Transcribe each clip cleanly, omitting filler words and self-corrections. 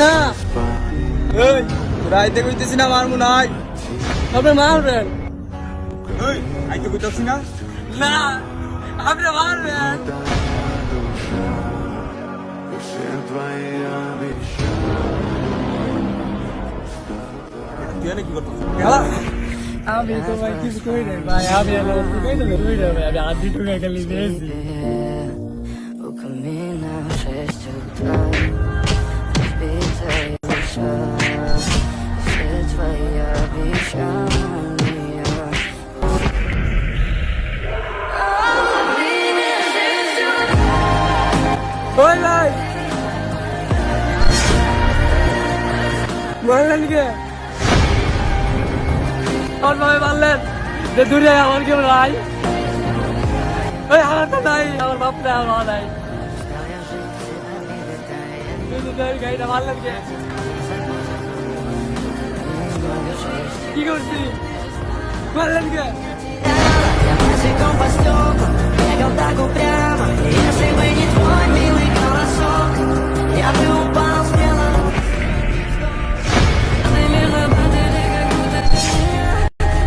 না এই রাইতে কইতেছি না মারমু নাই। আপনি মারবেন এই আইতে কইতাছি না। না আপনি মারবেন তুই এনে কি করতেছিস? গেলা আমি তো ভাই কিছু কই নাই ভাই আমি এলো কই না কই না ভাই আমি আদি টুকে গেলি দিয়েছি O caminho fez tudo Respira e chora Você vai abichar ওই ভাই মারলেন কে আমার ভাই মারলেন যে দূরে আমার কেউ নাই ওই আমার তো নাই আমার বাপ নাই আমার মা নাই গাড়িটা মারলেন কে কি করছি মারলেন কে Se compasión, pega o taco prama E a sema de твой милый голосок Я бы упал с пела Ты мирно подойди, как будто ты меня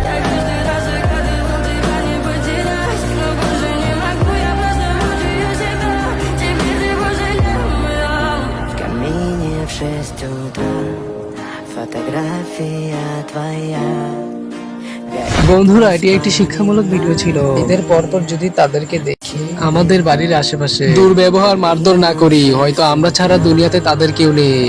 Я каждый раз, когда он тебя не потерять Но больше не могу, я просто мучаю себя Теперь ты больше не моя В камине в 6 утра Фотография твоя বন্ধুরা, এটি একটি শিক্ষামূলক ভিডিও ছিল। এদের পরপর যদি তাদেরকে দেখি, আমাদের বাড়ির আশেপাশে দুর্ব্যবহার মারধর না করি, হয়তো আমরা ছাড়া দুনিয়াতে তাদের কেউ নেই।